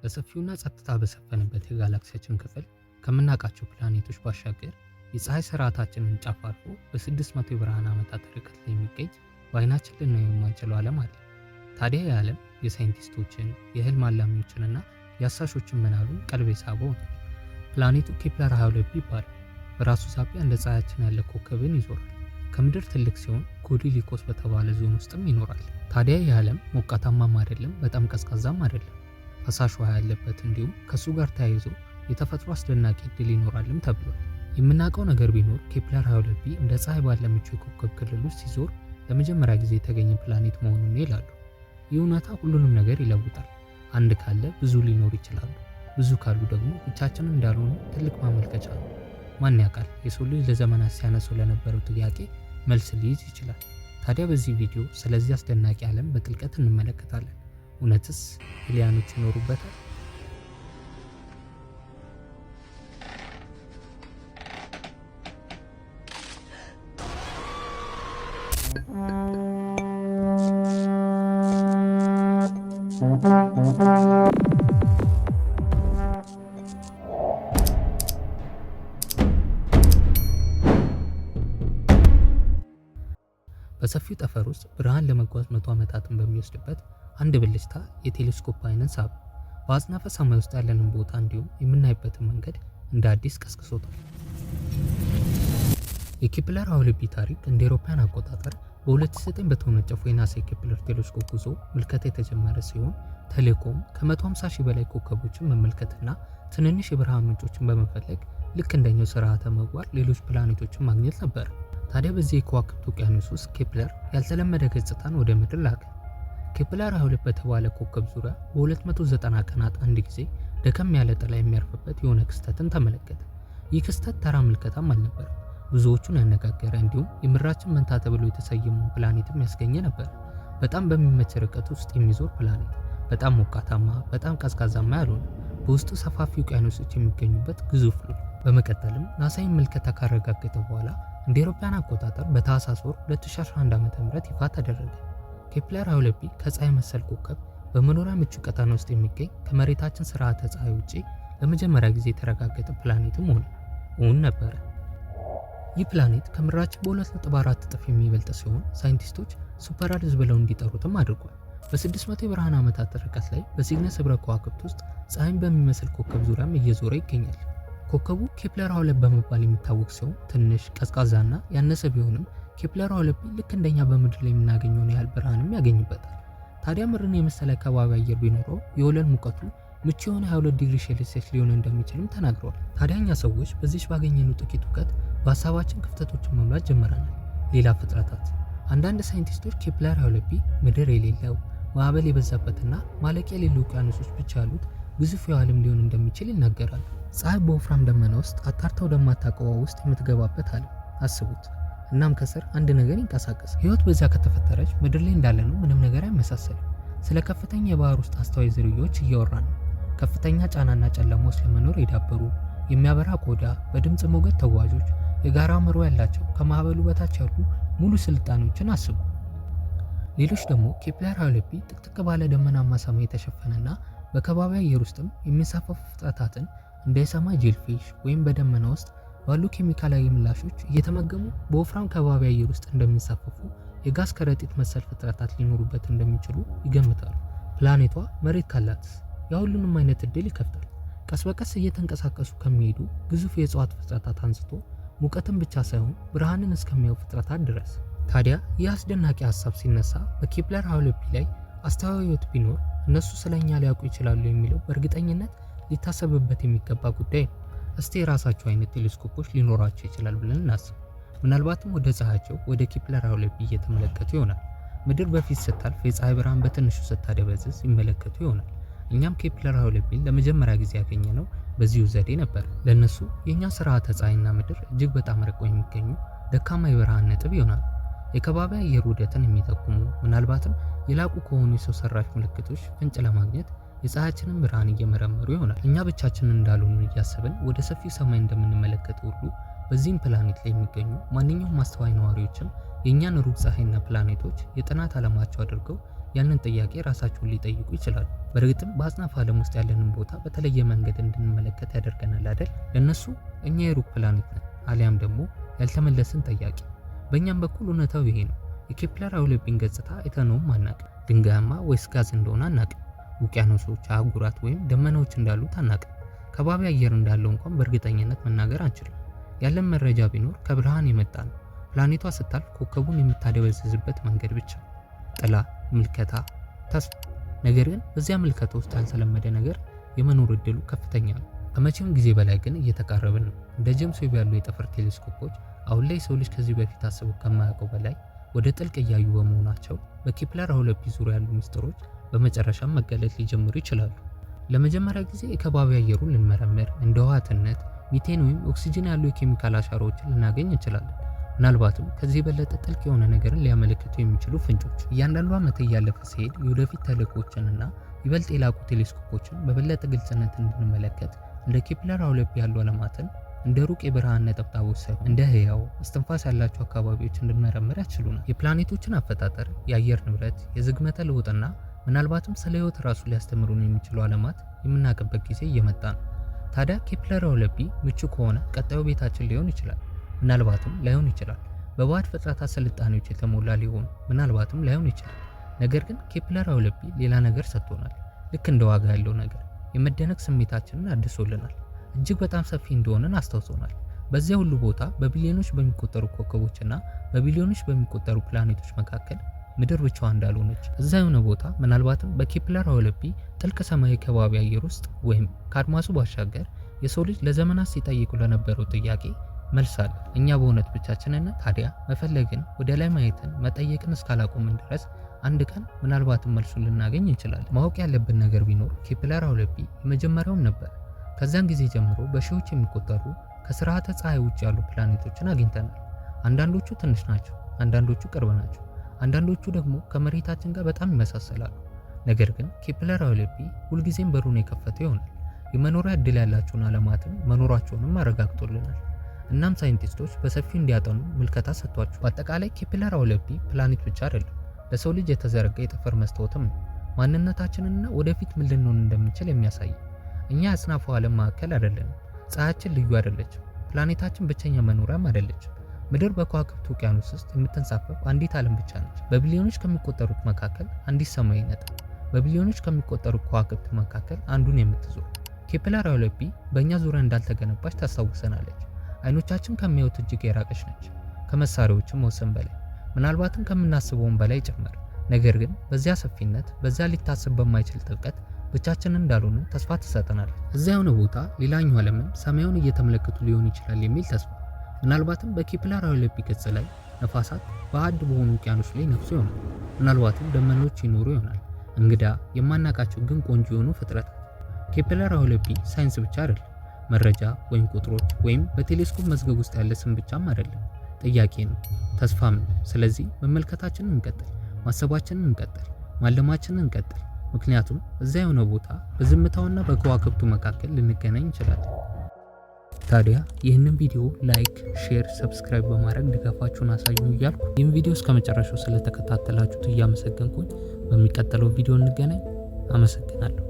በሰፊውና ጸጥታ በሰፈነበት የጋላክሲያችን ክፍል ከምናውቃቸው ፕላኔቶች ባሻገር የፀሐይ ስርዓታችንን ጫፍ አልፎ በ600 የብርሃን ዓመታት ርቀት ላይ የሚገኝ በአይናችን ልናየው የማንችለው ዓለም አለ። ታዲያ ይህ ዓለም የሳይንቲስቶችን የህልም አላሚዎችንና የአሳሾችን ምናብን ቀልብ የሳበው ነው። ፕላኔቱ ኬፕለር 22b ይባላል። በራሱ ሳቢያ እንደ ፀሐያችን ያለ ኮከብን ይዞራል። ከምድር ትልቅ ሲሆን ኮሪሊኮስ በተባለ ዞን ውስጥም ይኖራል። ታዲያ ይህ ዓለም ሞቃታማም አይደለም፣ በጣም ቀዝቃዛም አይደለም። ፈሳሽ ውሃ ያለበት እንዲሁም ከሱ ጋር ተያይዞ የተፈጥሮ አስደናቂ እድል ይኖራልም ተብሏል። የምናውቀው ነገር ቢኖር ኬፕለር 22b እንደ ፀሐይ ባለ ምቹ የኮከብ ክልል ውስጥ ሲዞር ለመጀመሪያ ጊዜ የተገኘ ፕላኔት መሆኑን ይላሉ። ይህ እውነታ ሁሉንም ነገር ይለውጣል። አንድ ካለ ብዙ ሊኖር ይችላሉ፣ ብዙ ካሉ ደግሞ ብቻችንን እንዳልሆነ ትልቅ ማመልከቻ ነው። ማን ያውቃል፣ የሰው ልጅ ለዘመናት ሲያነሳው ለነበረው ጥያቄ መልስ ሊይዝ ይችላል። ታዲያ በዚህ ቪዲዮ ስለዚህ አስደናቂ ዓለም በጥልቀት እንመለከታለን። እውነትስ ኤሊያኖች ይኖሩበታል? በሰፊው ጠፈር ውስጥ ብርሃን ለመጓዝ 100 ዓመታትን በሚወስድበት አንድ ብልጭታ የቴሌስኮፕ አይንን ሳበ። በአጽናፈ ሰማይ ውስጥ ያለንን ቦታ እንዲሁም የምናይበትን መንገድ እንደ አዲስ ቀስቅሶታል። የኬፕለር 22b ታሪክ እንደ አውሮፓውያን አቆጣጠር በ2009 በተወነጨፈው የናሳ የኬፕለር ቴሌስኮፕ ጉዞ ምልከታ የተጀመረ ሲሆን ተልዕኮውም ከ150 ሺህ በላይ ኮከቦችን መመልከትና ትንንሽ የብርሃን ምንጮችን በመፈለግ ልክ እንደኛው ስርዓተ ምግባር ሌሎች ፕላኔቶችን ማግኘት ነበር። ታዲያ በዚህ የከዋክብት ውቅያኖስ ውስጥ ኬፕለር ያልተለመደ ገጽታን ወደ ምድር ላከ። ኬፕለር 22 በተባለ ኮከብ ዙሪያ በ290 ቀናት አንድ ጊዜ ደከም ያለ ጥላ የሚያርፍበት የሆነ ክስተትን ተመለከተ። ይህ ክስተት ተራ ምልከታም አልነበረ፣ ብዙዎቹን ያነጋገረ እንዲሁም የምድራችን መንታ ተብሎ የተሰየመውን ፕላኔትም ያስገኘ ነበር። በጣም በሚመች ርቀት ውስጥ የሚዞር ፕላኔት፣ በጣም ሞቃታማ፣ በጣም ቀዝቃዛማ ያልሆነ፣ በውስጡ ሰፋፊ ውቅያኖሶች የሚገኙበት ግዙፍ ሉል። በመቀጠልም ናሳ ምልከታ ካረጋገጠ በኋላ እንደ አውሮፓውያን አቆጣጠር በታህሳስ ወር 2011 ዓ.ም ይፋ ተደረገ። ኬፕለር 22b ከፀሐይ መሰል ኮከብ በመኖሪያ ምቹ ቀጠና ውስጥ የሚገኝ ከመሬታችን ስርዓተ ፀሐይ ውጪ ለመጀመሪያ ጊዜ የተረጋገጠ ፕላኔትም እውን ነበረ። ይህ ፕላኔት ከምድራችን በ2.4 እጥፍ የሚበልጥ ሲሆን ሳይንቲስቶች ሱፐር አርዝ ብለው እንዲጠሩትም አድርጓል። በ600 የብርሃን ዓመታት ርቀት ላይ በሲግነስ ህብረ ከዋክብት ውስጥ ፀሐይን በሚመስል ኮከብ ዙሪያም እየዞረ ይገኛል። ኮከቡ ኬፕለር 22 በመባል የሚታወቅ ሲሆን ትንሽ ቀዝቃዛና ያነሰ ቢሆንም ኬፕለር 22b ልክ እንደኛ በምድር ላይ የምናገኘውን ያህል ብርሃንም ያገኝበታል። ታዲያ ምድርን የመሰለ ከባቢ አየር ቢኖረው የወለል ሙቀቱ ምቹ የሆነ 22 ዲግሪ ሴልሲየስ ሊሆን እንደሚችልም ተናግረዋል። ታዲያ እኛ ሰዎች በዚች ባገኘነው ጥቂት እውቀት በሀሳባችን ክፍተቶችን መሙላት ጀምረናል። ሌላ ፍጥረታት። አንዳንድ ሳይንቲስቶች ኬፕለር 22b ምድር የሌለው ማዕበል የበዛበትና ማለቂያ የሌለው ውቅያኖሶች ብቻ ያሉት ግዙፍ ዓለም ሊሆን እንደሚችል ይናገራሉ። ፀሐይ በወፍራም ደመና ውስጥ አጣርታ ወደማታውቀው ውስጥ የምትገባበት ዓለም አስቡት። እናም ከስር አንድ ነገር ይንቀሳቀስ። ህይወት በዚያ ከተፈጠረች ምድር ላይ እንዳለ ነው ምንም ነገር አይመሳሰልም። ስለ ከፍተኛ የባህር ውስጥ አስተዋይ ዝርያዎች እያወራን ነው። ከፍተኛ ጫናና ጨለማ ውስጥ ለመኖር የዳበሩ፣ የሚያበራ ቆዳ፣ በድምፅ ሞገድ ተጓዦች፣ የጋራ አእምሮ ያላቸው ከማዕበሉ በታች ያሉ ሙሉ ስልጣኔዎችን አስቡ። ሌሎች ደግሞ ኬፕለር 22b ጥቅጥቅ ባለ ደመናማ ሰማይ የተሸፈነና በከባቢ አየር ውስጥም የሚንሳፈፉ ፍጥረታትን እንደ የሰማይ ጄልፊሽ ወይም በደመና ውስጥ ባሉ ኬሚካላዊ ምላሾች እየተመገቡ በወፍራም ከባቢ አየር ውስጥ እንደሚንሳፈፉ የጋዝ ከረጢት መሰል ፍጥረታት ሊኖሩበት እንደሚችሉ ይገምታሉ። ፕላኔቷ መሬት ካላትስ የሁሉንም አይነት እድል ይከፍታል። ቀስ በቀስ እየተንቀሳቀሱ ከሚሄዱ ግዙፍ የእጽዋት ፍጥረታት አንስቶ ሙቀትን ብቻ ሳይሆን ብርሃንን እስከሚያዩ ፍጥረታት ድረስ። ታዲያ ይህ አስደናቂ ሀሳብ ሲነሳ በኬፕለር 22b ላይ አስተዋዮት ቢኖር እነሱ ስለኛ ሊያውቁ ይችላሉ የሚለው በእርግጠኝነት ሊታሰብበት የሚገባ ጉዳይ ነው። እስቲ የራሳቸው አይነት ቴሌስኮፖች ሊኖራቸው ይችላል ብለን እናስብ። ምናልባትም ወደ ፀሐያቸው ወደ ኬፕለር 22b እየተመለከቱ ይሆናል። ምድር በፊት ስታልፍ የፀሐይ ብርሃን በትንሹ ስታደበዝዝ ይመለከቱ ይሆናል። እኛም ኬፕለር 22bን ለመጀመሪያ ጊዜ ያገኘነው በዚሁ ዘዴ ነበር። ለነሱ የኛ ስርዓተ ፀሐይና ምድር እጅግ በጣም ርቀው የሚገኙ ደካማ የብርሃን ነጥብ ይሆናል። የከባቢ አየር ውህደትን የሚጠቁሙ ምናልባትም የላቁ ከሆኑ የሰው ሰራሽ ምልክቶች ፍንጭ ለማግኘት የፀሐያችንን ብርሃን እየመረመሩ ይሆናል። እኛ ብቻችንን እንዳልሆኑ እያሰብን ወደ ሰፊው ሰማይ እንደምንመለከት ሁሉ በዚህም ፕላኔት ላይ የሚገኙ ማንኛውም አስተዋይ ነዋሪዎችም የእኛን ሩቅ ፀሐይና ፕላኔቶች የጥናት ዓላማቸው አድርገው ያንን ጥያቄ ራሳቸውን ሊጠይቁ ይችላሉ። በእርግጥም በአጽናፈ ዓለም ውስጥ ያለንን ቦታ በተለየ መንገድ እንድንመለከት ያደርገናል አይደል? ለነሱ እኛ የሩቅ ፕላኔት ነን አሊያም ደግሞ ያልተመለስን ጠያቂ። በእኛም በኩል እውነታው ይሄ ነው። የኬፕለር አውሎፒን ገጽታ አይተነውም አናቅም። ድንጋያማ ወይስ ጋዝ እንደሆነ አናቅም። ውቅያኖሶች፣ አህጉራት ወይም ደመናዎች እንዳሉት አናቅም። ከባቢ አየር እንዳለው እንኳን በእርግጠኝነት መናገር አንችልም። ያለን መረጃ ቢኖር ከብርሃን የመጣ ነው። ፕላኔቷ ስታልፍ ኮከቡን የምታደበዝዝበት መንገድ ብቻ። ጥላ፣ ምልከታ፣ ተስፋ። ነገር ግን በዚያ ምልከታ ውስጥ ያልተለመደ ነገር የመኖር እድሉ ከፍተኛ ነው። ከመቼም ጊዜ በላይ ግን እየተቃረብን ነው። እንደ ጄምስ ዌብ ያሉ የጠፈር ቴሌስኮፖች አሁን ላይ ሰው ልጅ ከዚህ በፊት አስቦ ከማያውቀው በላይ ወደ ጥልቅ እያዩ በመሆናቸው በኬፕለር አውሎፒ ዙሪያ ያሉ ምስጢሮች በመጨረሻም መገለጥ ሊጀምሩ ይችላሉ። ለመጀመሪያ ጊዜ የከባቢ አየሩን ልንመረምር፣ እንደ ውሃትነት፣ ሚቴን ወይም ኦክሲጅን ያሉ የኬሚካል አሻራዎችን ልናገኝ እንችላለን። ምናልባትም ከዚህ የበለጠ ጥልቅ የሆነ ነገርን ሊያመለክቱ የሚችሉ ፍንጮች። እያንዳንዱ ዓመት እያለፈ ሲሄድ የወደፊት ተልእኮችንና ይበልጥ የላቁ ቴሌስኮፖችን በበለጠ ግልጽነት እንድንመለከት እንደ ኬፕለር አውሎፒ ያሉ ዓለማትን እንደ ሩቅ የብርሃን ነጠብጣቦች ሳይሆን እንደ ህያው እስትንፋስ ያላቸው አካባቢዎች እንድንመረምር ያስችሉናል። የፕላኔቶችን አፈጣጠር፣ የአየር ንብረት፣ የዝግመተ ለውጥና ምናልባትም ስለ ህይወት ራሱ ሊያስተምሩን የሚችሉ ዓለማት የምናውቅበት ጊዜ እየመጣ ነው። ታዲያ ኬፕለር አውሎፒ ምቹ ከሆነ ቀጣዩ ቤታችን ሊሆን ይችላል። ምናልባትም ላይሆን ይችላል። በባዕድ ፍጥረታት ስልጣኔዎች የተሞላ ሊሆን ምናልባትም ላይሆን ይችላል። ነገር ግን ኬፕለር አውሎፒ ሌላ ነገር ሰጥቶናል። ልክ እንደ ዋጋ ያለው ነገር የመደነቅ ስሜታችንን አድሶልናል። እጅግ በጣም ሰፊ እንደሆነን አስታውሶናል። በዚያ ሁሉ ቦታ በቢሊዮኖች በሚቆጠሩ ኮከቦችና በቢሊዮኖች በሚቆጠሩ ፕላኔቶች መካከል ምድር ብቻዋ እንዳልሆነች እዛ የሆነ ቦታ ምናልባትም በኬፕለር አውሎፒ ጥልቅ ሰማያዊ ከባቢ አየር ውስጥ ወይም ከአድማሱ ባሻገር የሰው ልጅ ለዘመናት ሲጠይቁ ለነበረው ጥያቄ መልስ አለ። እኛ በእውነት ብቻችንን ታዲያ መፈለግን፣ ወደ ላይ ማየትን፣ መጠየቅን እስካላቆምን ድረስ አንድ ቀን ምናልባትም መልሱን ልናገኝ እንችላለን። ማወቅ ያለብን ነገር ቢኖር ኬፕለር አውሎፒ የመጀመሪያውም ነበር። ከዛን ጊዜ ጀምሮ በሺዎች የሚቆጠሩ ከስርዓተ ፀሐይ ውጭ ያሉ ፕላኔቶችን አግኝተናል። አንዳንዶቹ ትንሽ ናቸው፣ አንዳንዶቹ ቅርብ ናቸው፣ አንዳንዶቹ ደግሞ ከመሬታችን ጋር በጣም ይመሳሰላሉ። ነገር ግን ኬፕለር አውሎፒ ሁልጊዜም በሩን የከፈተ ይሆናል። የመኖሪያ እድል ያላቸውን ዓለማትን መኖራቸውንም አረጋግጦልናል። እናም ሳይንቲስቶች በሰፊው እንዲያጠኑ ምልከታ ሰጥቷቸው። በአጠቃላይ ኬፕለር አውሎፒ ፕላኔት ብቻ አይደለም፣ ለሰው ልጅ የተዘረጋ የጠፈር መስታወትም ነው። ማንነታችንና ወደፊት ምን ልንሆን እንደምንችል የሚያሳይ። እኛ የአጽናፈ ዓለም ማዕከል አይደለንም። ፀሐያችን ልዩ አይደለችም። ፕላኔታችን ብቸኛ መኖሪያም አይደለችም። ምድር በከዋክብት ውቅያኖስ ውስጥ የምትንሳፈፍ አንዲት ዓለም ብቻ ነች። በቢሊዮኖች ከሚቆጠሩት መካከል አንዲት ሰማያዊ ነጥብ፣ በቢሊዮኖች ከሚቆጠሩ ከዋክብት መካከል አንዱን የምትዞር። ኬፕለር አውሎፒ በእኛ ዙሪያ እንዳልተገነባች ታስታውሰናለች። አይኖቻችን ከሚያዩት እጅግ የራቀች ነች፣ ከመሳሪያዎችም መወሰን በላይ ምናልባትም ከምናስበውን በላይ ጭምር። ነገር ግን በዚያ ሰፊነት፣ በዚያ ሊታሰብ በማይችል ጥልቀት ብቻችንን እንዳልሆነ ተስፋ ትሰጠናለች። እዚያ የሆነ ቦታ ሌላኛው ዓለምን ሰማዩን እየተመለከቱ ሊሆን ይችላል የሚል ተስፋ። ምናልባትም በኬፕለር አውሎፒ ገጽ ላይ ነፋሳት ባዕድ በሆኑ ውቅያኖች ላይ ነፍሶ ይሆናል። ምናልባትም ደመናዎች ይኖሩ ይሆናል። እንግዳ የማናቃቸው ግን ቆንጆ የሆኑ ፍጥረታት። ኬፕለር አውሎፒ ሳይንስ ብቻ አይደለም፣ መረጃ ወይም ቁጥሮች ወይም በቴሌስኮፕ መዝገብ ውስጥ ያለ ስም ብቻም አይደለም። ጥያቄ ነው፣ ተስፋም ነው። ስለዚህ መመልከታችንን እንቀጥል፣ ማሰባችንን እንቀጥል፣ ማለማችንን እንቀጥል። ምክንያቱም እዚያ የሆነ ቦታ በዝምታውና በከዋክብቱ መካከል ልንገናኝ እንችላለን። ታዲያ ይህንን ቪዲዮ ላይክ፣ ሼር፣ ሰብስክራይብ በማድረግ ድጋፋችሁን አሳዩ እያልኩ ይህን ቪዲዮ እስከ መጨረሻው ስለተከታተላችሁት እያመሰገንኩኝ በሚቀጥለው ቪዲዮ እንገናኝ። አመሰግናለሁ።